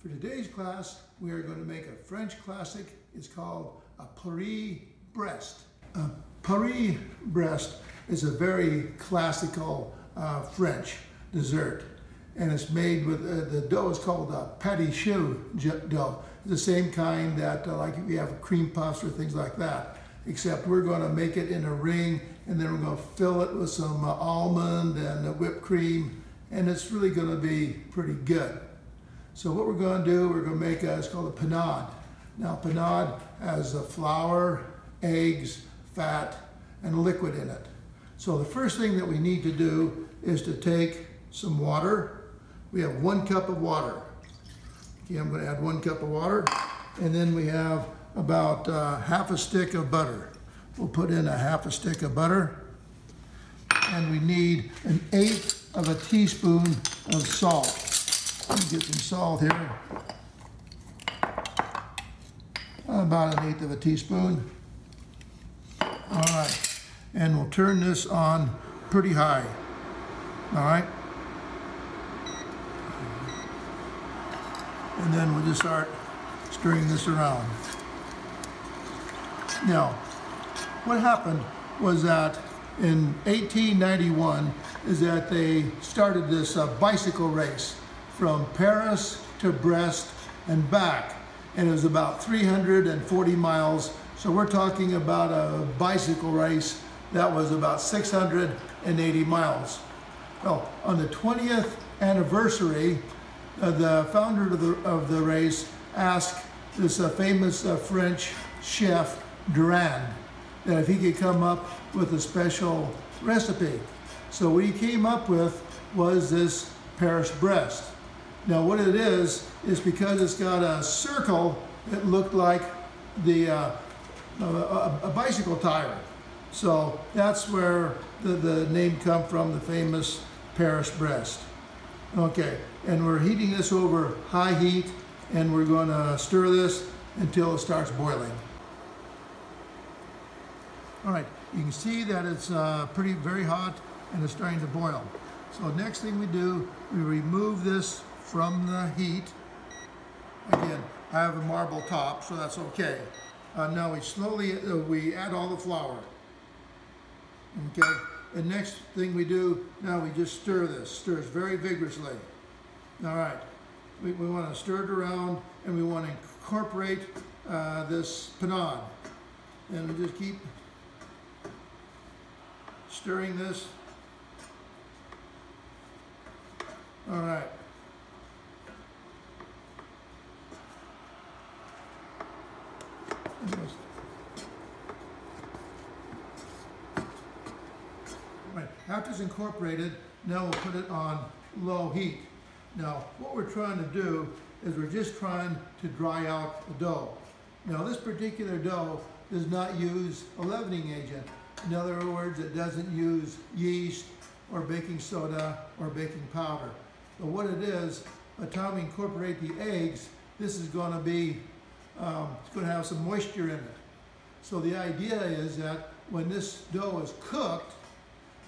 For today's class, we are going to make a French classic. It's called a Paris Brest. Paris Brest is a very classical French dessert, and it's made with the dough is called Paris Brest dough. It's the same kind that like if you have cream puffs or things like that, except we're going to make it in a ring, and then we're going to fill it with some almond and whipped cream, and it's really going to be pretty good. So what we're going to do, we're going to make it's called a panade. Now panade has flour, eggs, fat, and liquid in it. So the first thing that we need to do is to take some water. We have 1 cup of water. Okay, I'm going to add 1 cup of water, and then we have about half a stick of butter. We'll put in a half a stick of butter, and we need 1/8 of a teaspoon of salt. Let me get some salt here. About 1/8 of a teaspoon. All right, and we'll turn this on pretty high. All right. And then we'll just start stirring this around. Now, what happened was that in 1891 is that they started this bicycle race from Paris to Brest and back, and it was about 340 miles. So we're talking about a bicycle race that was about 680 miles. Well, on the 20th anniversary, the founder of the race asked this famous French chef Durand that if he could come up with a special recipe. So what he came up with was this Paris Brest. Now what it is because it's got a circle, it looked like a bicycle tire. So that's where the name comes from, the famous Paris Brest. Okay, and we're heating this over high heat, and we're going to stir this until it starts boiling. All right, you can see that it's very hot and it's starting to boil. So next thing we do, we remove this from the heat. Again, I have a marble top, so that's okay. Now we add all the flour. Okay, and next thing we do, now we just stir this. Stir it very vigorously. All right, we want to stir it around, and we want to incorporate this panade. And we just keep stirring this. All right. Right. After it's incorporated, now we'll put it on low heat. Now, what we're trying to do is we're just trying to dry out the dough. Now, this particular dough does not use a leavening agent. In other words, it doesn't use yeast or baking soda or baking powder. But what it is, by the time we incorporate the eggs, this is going to be, it's going to have some moisture in it. So the idea is that when this dough is cooked,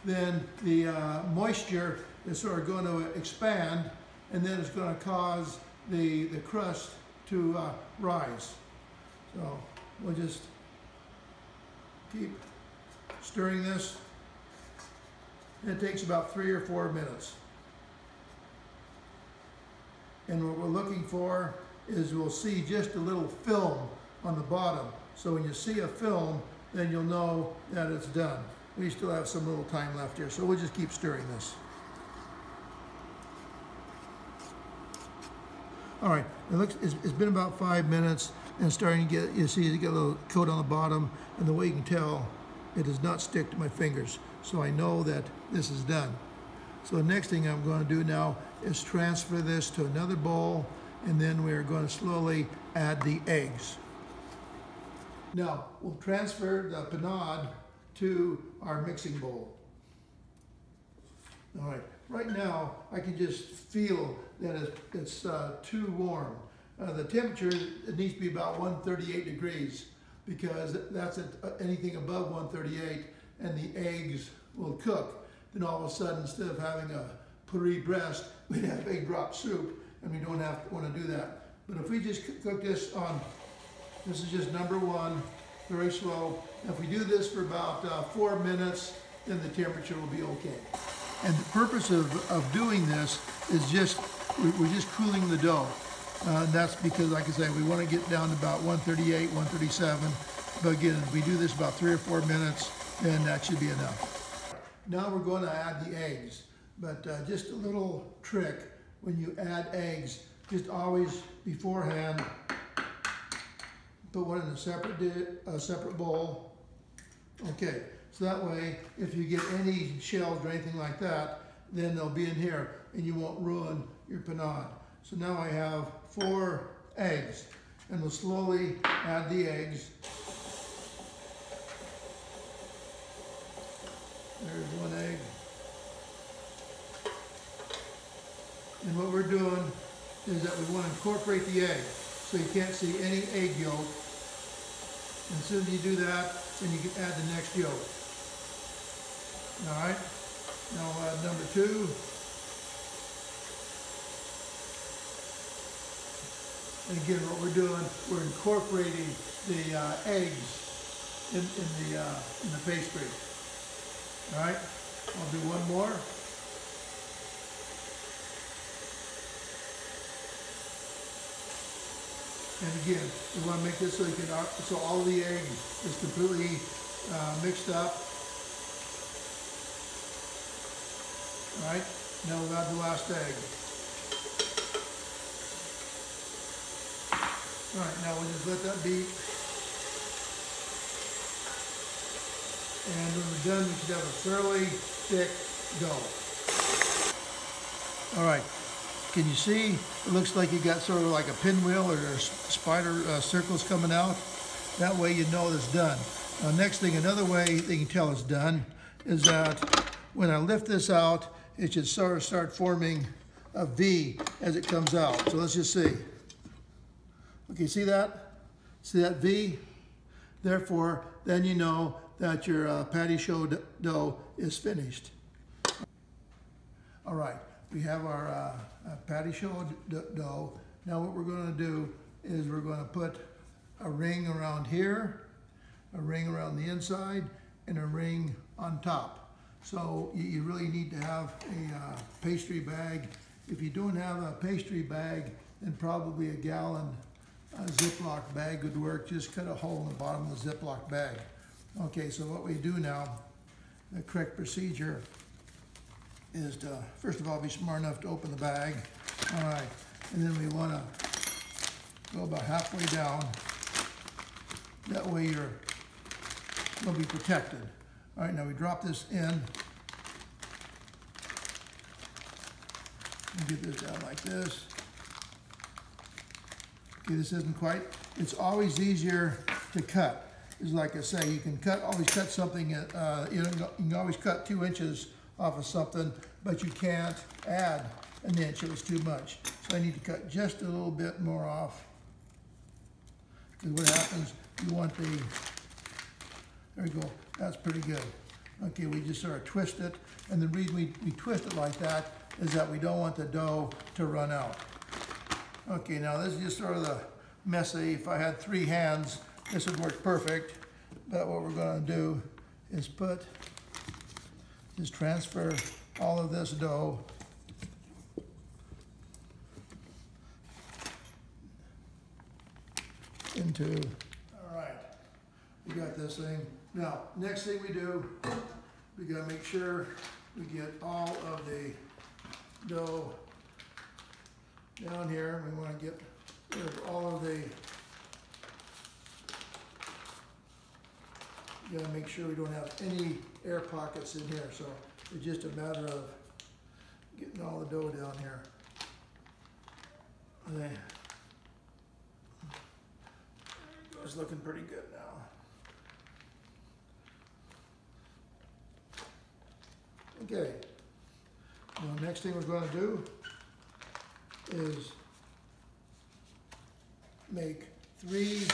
then the moisture is sort of going to expand, and then it's going to cause the crust to rise. So we'll just keep stirring this. It takes about 3 or 4 minutes. And what we're looking for is we'll see just a little film on the bottom. So when you see a film, then you'll know that it's done. We still have some little time left here, so we'll just keep stirring this. All right, it's been about 5 minutes, and it's starting to get, you see it get a little coat on the bottom, and the way you can tell, it does not stick to my fingers. So I know that this is done. So the next thing I'm going to do now is transfer this to another bowl, and then we're going to slowly add the eggs. Now, we'll transfer the panade to our mixing bowl. All right, right now I can just feel that it's too warm. The temperature, it needs to be about 138 degrees, because that's anything above 138, and the eggs will cook. Then all of a sudden, instead of having a Paris Brest, we'd have egg drop soup, and we don't want to do that. But if we just cook this on, this is just number one, very slow. If we do this for about 4 minutes, then the temperature will be okay. And the purpose of doing this is we're just cooling the dough. And that's because, like I say, we want to get down to about 138, 137. But again, if we do this about 3 or 4 minutes, then that should be enough. Now we're going to add the eggs. But just a little trick, when you add eggs, just always beforehand put one in a separate bowl. Okay, so that way, if you get any shells or anything like that, then they'll be in here and you won't ruin your panade. So now I have 4 eggs, and we'll slowly add the eggs. There's 1 egg. And what we're doing is that we want to incorporate the egg, so you can't see any egg yolk. And as soon as you do that, then you can add the next yolk. All right, now we'll add number 2. And again, what we're doing, we're incorporating the eggs in the pastry. All right, I'll do 1 more. And again, we want to make this so all the egg is completely mixed up. All right, now we'll add the last egg. All right, now we'll just let that beat. And when we're done, we should have a fairly thick dough. All right. Can you see? It looks like you got sort of like a pinwheel or spider circles coming out. That way you know it's done. Now, next thing, another way that you can tell it's done is that when I lift this out, it should sort of start forming a V as it comes out. So let's just see. Okay, see that? See that V? Therefore, then you know that your patty show dough is finished. All right. We have our patty show dough. Now what we're going to do is we're going to put a ring around here, a ring around the inside, and a ring on top. So you really need to have a pastry bag. If you don't have a pastry bag, then probably a gallon Ziploc bag would work. Just cut a hole in the bottom of the Ziploc bag. Okay, so what we do now, the correct procedure is to, first of all, be smart enough to open the bag. All right, and then we want to go about halfway down. That way you'll be protected. All right, now we drop this in. And get this down like this. Okay, this isn't quite, it's always easier to cut. It's like I say, you can always cut something, you can always cut 2 inches off of something, but you can't add an inch, it was too much. So I need to cut just a little bit more off. Because what happens, you want there we go, that's pretty good. Okay, we just sort of twist it, and the reason we twist it like that is that we don't want the dough to run out. Okay, now this is just sort of the messy. If I had 3 hands, this would work perfect, but what we're gonna do is just transfer all of this dough into, all right, we got this thing. Now, next thing we do, we gotta make sure we get all of the dough down here. We wanna get rid of all of the, you gotta make sure we don't have any air pockets in here. So it's just a matter of getting all the dough down here. And then, it's looking pretty good now. Okay. Now, next thing we're going to do is make 3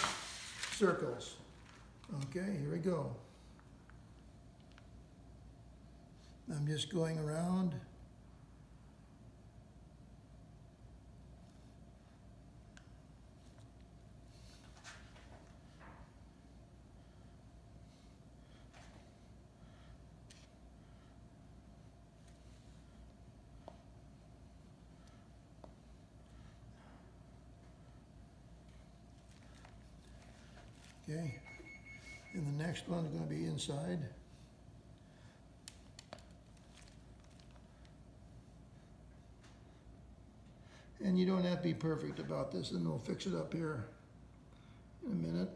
circles. Okay, here we go. I'm just going around. Okay, and the next one's going to be inside. And you don't have to be perfect about this, and we'll fix it up here in a minute.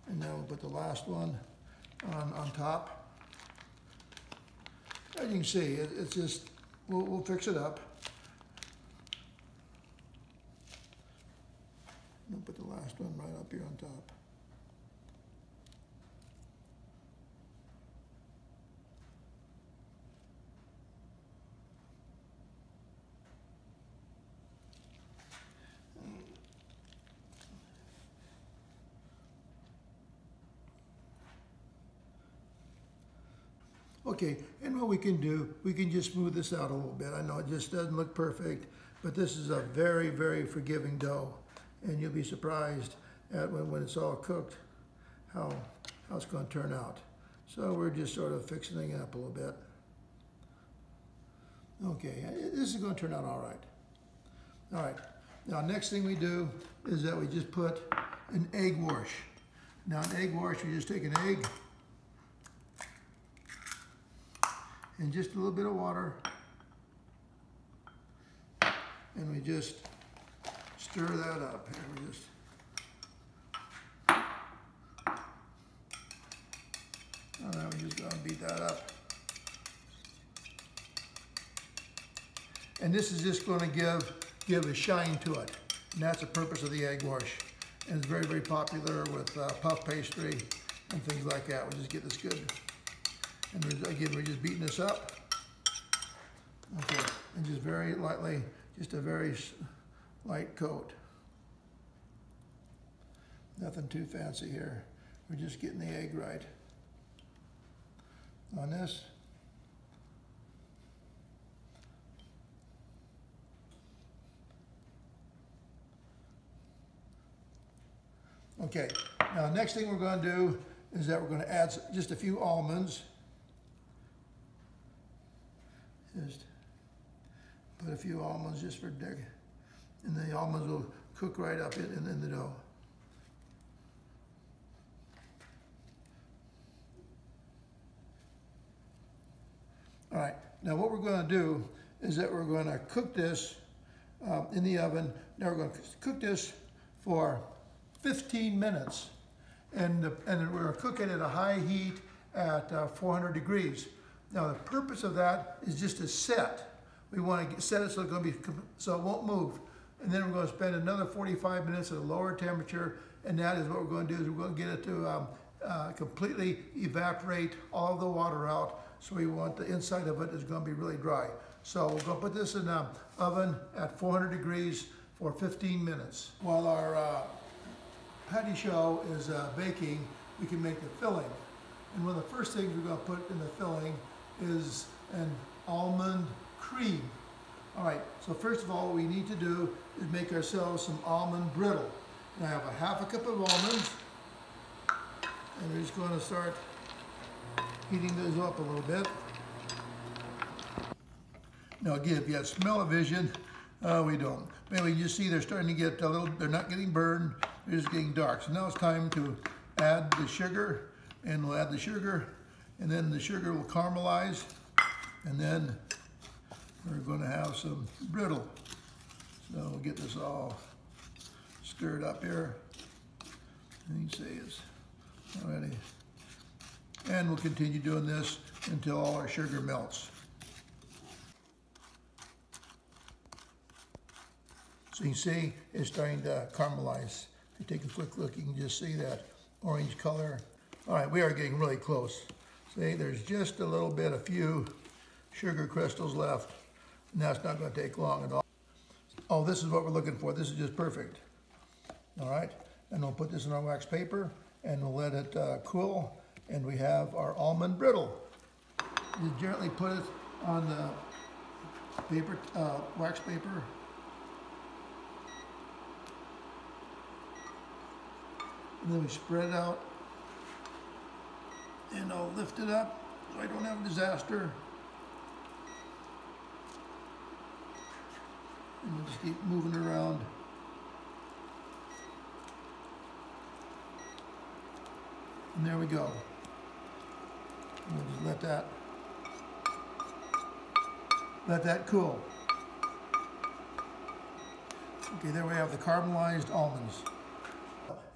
And then we'll put the last one on top. As you can see, it's just, we'll fix it up. We'll put the last one right up here on top. Okay, and what we can do, we can just smooth this out a little bit. I know it just doesn't look perfect, but this is a very, very forgiving dough. And you'll be surprised at when it's all cooked, how it's going to turn out. So we're just sort of fixing it up a little bit. Okay, this is going to turn out all right. All right, now next thing we do is that we just put an egg wash. Now an egg wash, we just take an egg, and just a little bit of water, and we just stir that up. Here we just, and then we're just going to beat that up. And this is just going to give a shine to it, and that's the purpose of the egg wash. And it's very, very popular with puff pastry and things like that. We just get this good. And again, we're just beating this up. Okay, and just very lightly, just a very light coat. Nothing too fancy here. We're just getting the egg right on this. Okay, now the next thing we're going to do is that we're going to add just a few almonds. Just put a few almonds just for dig, and the almonds will cook right up in the dough. All right, now what we're going to do is that we're going to cook this in the oven. Now we're going to cook this for 15 minutes, and we're going to cook it at a high heat at 400 degrees. Now the purpose of that is just to set. We want to set it so it's going to be, so it won't move. And then we're going to spend another 45 minutes at a lower temperature, and that is what we're going to do, is we're going to get it to completely evaporate all of the water out. So we want the inside of it is going to be really dry. So we're going to put this in the oven at 400 degrees for 15 minutes. While our patty show is baking, we can make the filling. And one of the first things we're going to put in the filling is an almond cream. All right, so first of all, what we need to do is make ourselves some almond brittle. And I have a half a cup of almonds, and we're just going to start heating those up a little bit. Now again, if you have smell-o-vision, we don't. But you just see they're starting to get a little, they're not getting burned, they're just getting dark. So now it's time to add the sugar, and we'll add the sugar, and then the sugar will caramelize, and then we're going to have some brittle. So we'll get this all stirred up here. And you can see it's already. And we'll continue doing this until all our sugar melts. So you can see it's starting to caramelize. If you take a quick look, you can just see that orange color. All right, we are getting really close. See, there's just a little bit, a few sugar crystals left, and that's not going to take long at all. Oh, this is what we're looking for. This is just perfect. All right, and we'll put this in our wax paper, and we'll let it cool, and we have our almond brittle. You gently put it on the paper, wax paper. And then we spread it out, and I'll lift it up so I don't have a disaster. And we'll just keep moving it around. And there we go. And we'll just let that cool. Okay, there we have the caramelized almonds.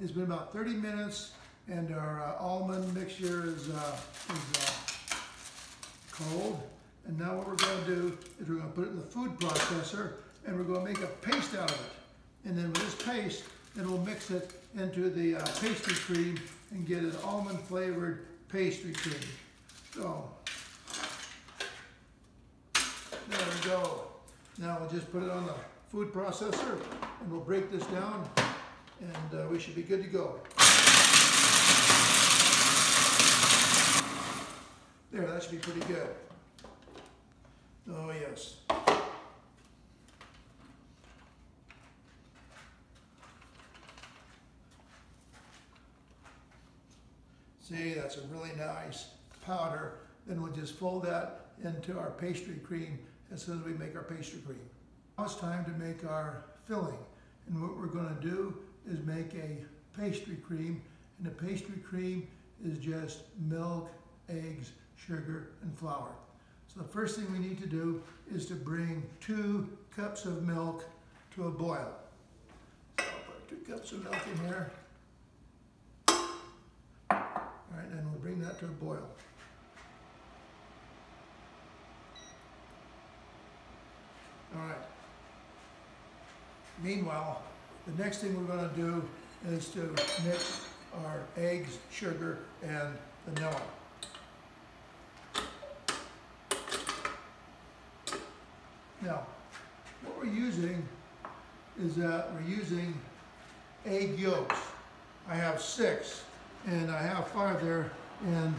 It's been about 30 minutes and our almond mixture is cold. And now what we're going to do is we're going to put it in the food processor and we're going to make a paste out of it. And then with this paste, then we'll mix it into the pastry cream and get an almond flavored pastry cream. So, there we go. Now we'll just put it on the food processor and we'll break this down and we should be good to go. There, that should be pretty good. Oh yes. See, that's a really nice powder. Then we'll just fold that into our pastry cream as soon as we make our pastry cream. Now it's time to make our filling. And what we're going to do is make a pastry cream. And the pastry cream is just milk, eggs, sugar, and flour. So the first thing we need to do is to bring 2 cups of milk to a boil. So I'll put 2 cups of milk in here. All right, and we'll bring that to a boil. All right. Meanwhile, the next thing we're going to do is to mix our eggs, sugar, and vanilla. Now, what we're using is that we're using egg yolks. I have 6, and I have 5 there, and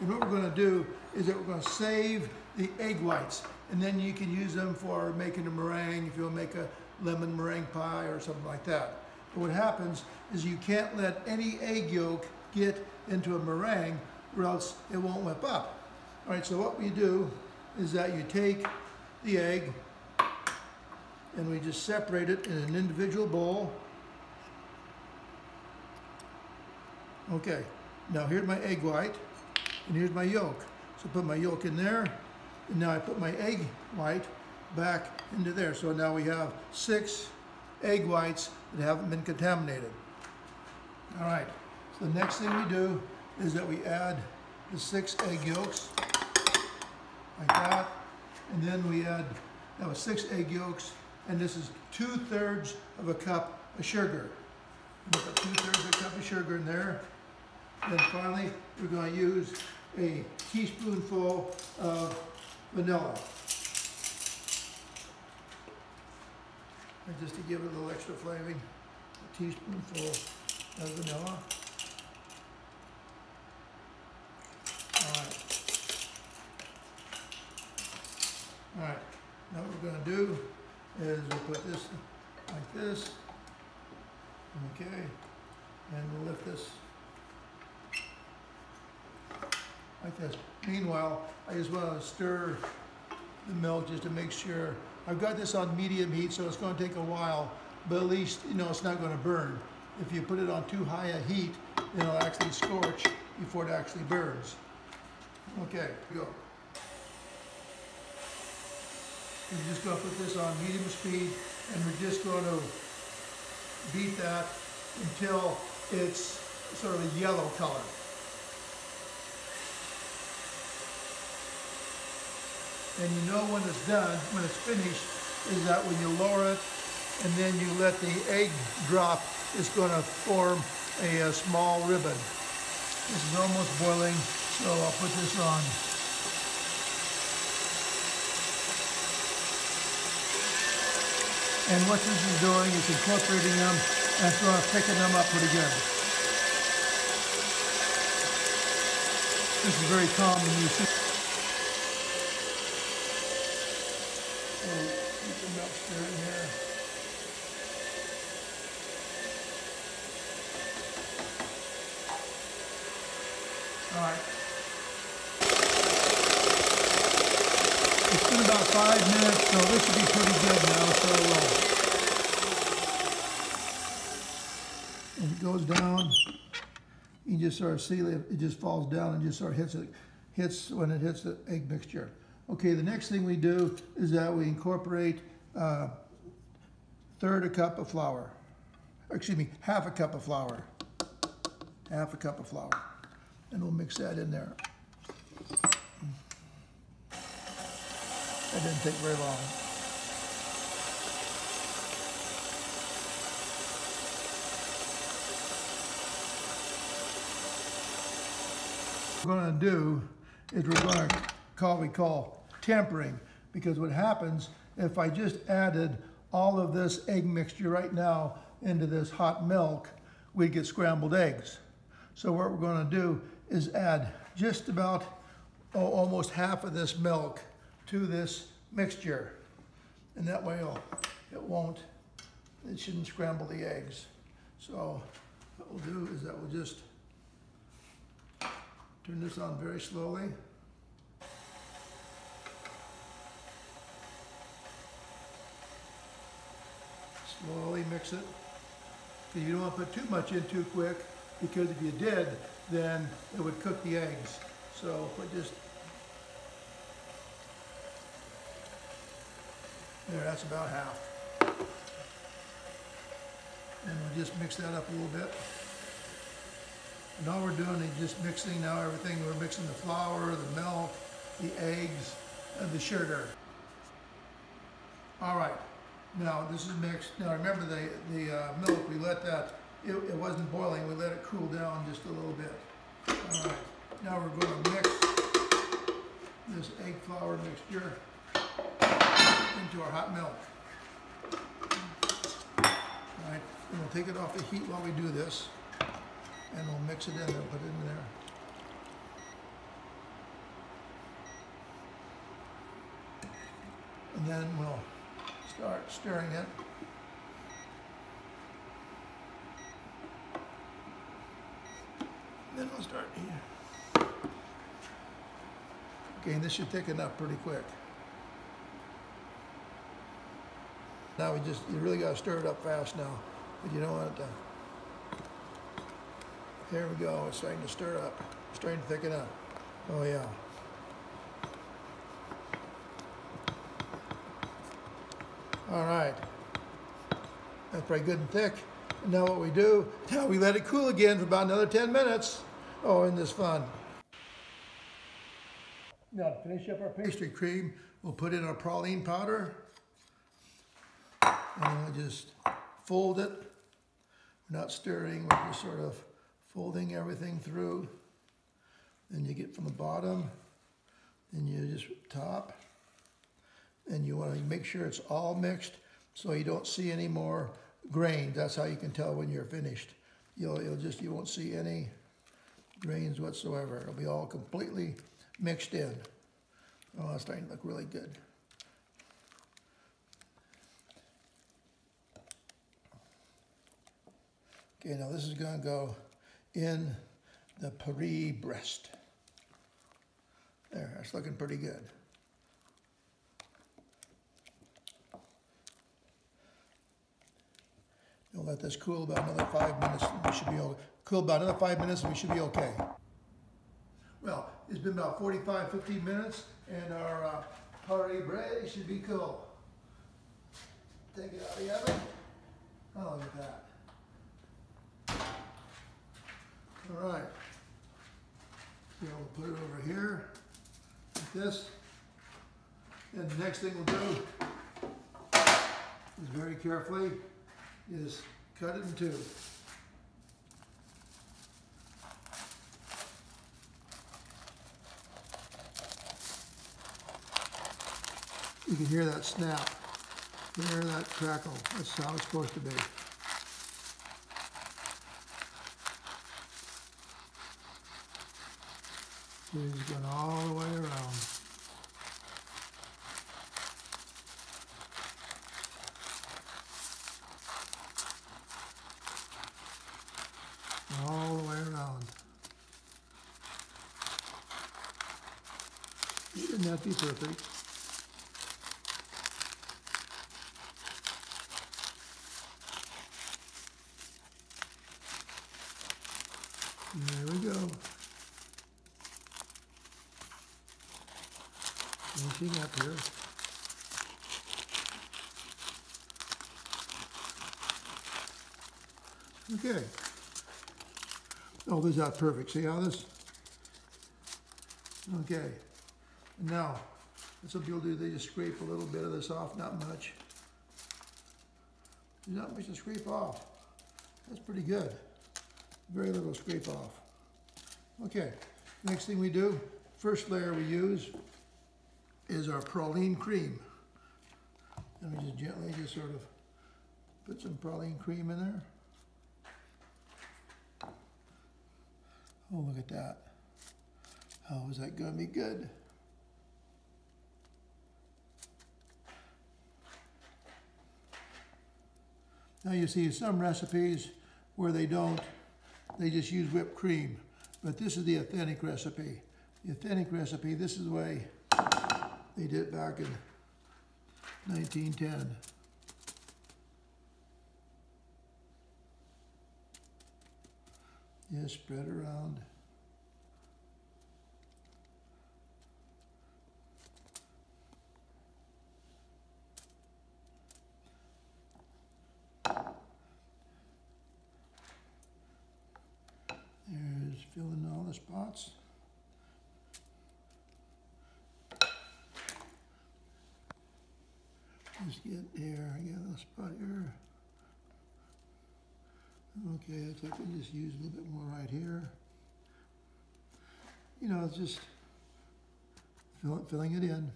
what we're going to do is that we're going to save the egg whites, and then you can use them for making a meringue if you'll make a lemon meringue pie or something like that. But what happens is you can't let any egg yolk get into a meringue or else it won't whip up. All right, so what we do is that you take the egg and we just separate it in an individual bowl. Okay, now here's my egg white and here's my yolk. So I put my yolk in there and now I put my egg white back into there. So now we have 6 egg whites that haven't been contaminated. All right, so the next thing we do is that we add the 6 egg yolks like that. And then we add, that was 6 egg yolks, and this is 2/3 of a cup of sugar. We put 2/3 of a cup of sugar in there. Then finally, we're going to use a teaspoonful of vanilla. And just to give it a little extra flavoring, a teaspoonful of vanilla. All right, now what we're going to do is we'll put this like this, okay, and we'll lift this like this. Meanwhile, I just want to stir the milk just to make sure. I've got this on medium heat, so it's going to take a while, but at least, you know, it's not going to burn. If you put it on too high a heat, it'll actually scorch before it actually burns. Okay, go. We're just going to put this on medium speed and we're just going to beat that until it's sort of a yellow color. And you know when it's done, when it's finished, is that when you lower it and then you let the egg drop, it's going to form a small ribbon. This is almost boiling, so I'll put this on. And what this is doing is incorporating them and it's going to thicken them up pretty good. This is very common. You see. So keep the milk stirring here. All right. It's been about 5 minutes, so this should be pretty good now. So, and it goes down. You just sort of see it just falls down and just sort of hits when it hits the egg mixture. Okay, the next thing we do is that we incorporate third a cup of flour. Excuse me, half a cup of flour. Half a cup of flour. And we'll mix that in there. That didn't take very long. What we're going to do is we're going to call tempering, because what happens if I just added all of this egg mixture right now into this hot milk, we'd get scrambled eggs. So what we're going to do is add just about almost half of this milk to this mixture, and that way it shouldn't scramble the eggs. So what we'll do is that we'll just turn this on very slowly. Slowly mix it. You don't want to put too much in too quick, because if you did, then it would cook the eggs. So put just there, that's about half. And we'll just mix that up a little bit. And all we're doing is just mixing now everything. We're mixing the flour, the milk, the eggs, and the sugar. All right, now this is mixed. Now remember the milk, we let that, it wasn't boiling, we let it cool down just a little bit. All right, now we're going to mix this egg flour mixture into our hot milk. All right, and we'll take it off the heat while we do this, and we'll mix it in there, put it in there. And then we'll start stirring it. Then we'll start here. Okay, and this should thicken up pretty quick. Now you really got to stir it up fast now, but you don't want it to. There we go, it's starting to stir up, it's starting to thicken up. Oh yeah. All right, that's pretty good and thick. And now what we do, now we let it cool again for about another 10 minutes. Oh, isn't this fun? Now to finish up our pastry cream, we'll put in our praline powder. And we'll just fold it. We're not stirring, we're just sort of folding everything through. Then you get from the bottom, then you just top. And you want to make sure it's all mixed so you don't see any more grains. That's how you can tell when you're finished. You won't see any grains whatsoever. It'll be all completely mixed in. Oh, it's starting to look really good. Okay, now this is going to go in the Paris Brest. There, that's looking pretty good. We'll let this cool about another 5 minutes. We should be cool about another 5 minutes, and we should be okay. Well, it's been about 45, 50 minutes, and our Paris Brest should be cool. Take it out of the oven. Oh, look at that. All right. So we'll put it over here, like this. And the next thing we'll do is very carefully is cut it in two. You can hear that snap, you can hear that crackle. That's how it's supposed to be. So it's going all the way around. All the way around. It doesn't have to be perfect. There we finishing up here. Okay. Oh, this is not perfect. See how this? Okay. And now, that's what people do. They just scrape a little bit of this off, not much. There's not much to scrape off. That's pretty good. Very little scrape off. Okay, next thing we do, first layer we use is our praline cream. And we just gently just sort of put some praline cream in there. Oh, look at that. How is that going to be good? Now you see some recipes where they don't, they just use whipped cream. But this is the authentic recipe. The authentic recipe, this is the way they did it back in 1910. Just spread around. There's filling all the spots. Just get here, get a spot here. Okay, I think I just use a little bit more right here. You know, it's just filling it in.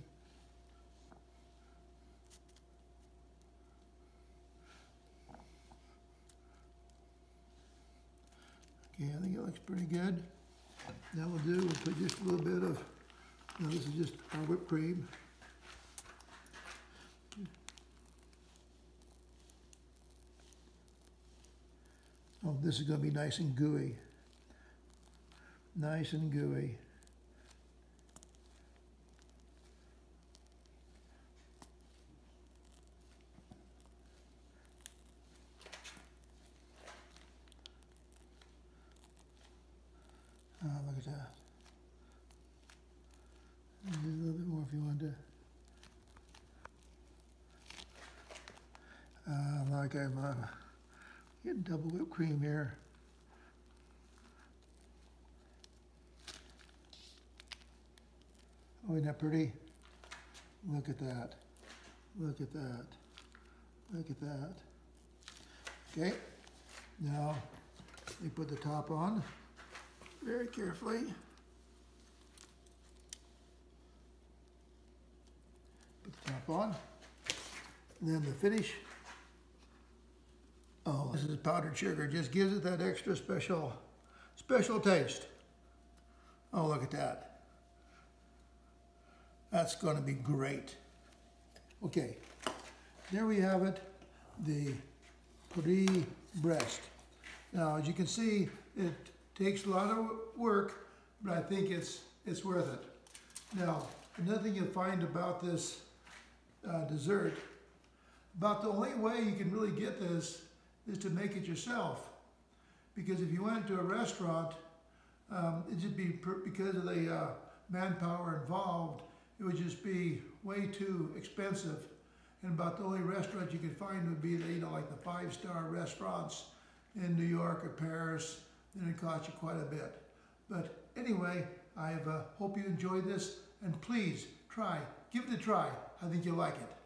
Okay, I think it looks pretty good. Now we'll do, we'll put just a little bit of, now this is just our whipped cream. Oh, this is going to be nice and gooey. Nice and gooey. Oh, look at that. Do a little bit more if you want to. Like I'm getting double whipped cream here. Oh, isn't that pretty? Look at that. Look at that. Look at that. Okay, now we put the top on very carefully. Put the top on. And then the finish. Oh, this is powdered sugar. It just gives it that extra special taste. Oh, look at that. That's going to be great. Okay, there we have it, the Paris Brest. Now, as you can see, it takes a lot of work, but I think it's worth it. Now, another thing you'll find about this dessert, about the only way you can really get this is to make it yourself. Because if you went to a restaurant, it'd just be, because of the manpower involved, it would just be way too expensive. And about the only restaurant you could find would be the, you know, like the 5-star restaurants in New York or Paris, and it costs you quite a bit. But anyway, I hope you enjoyed this, and please try, give it a try. I think you'll like it.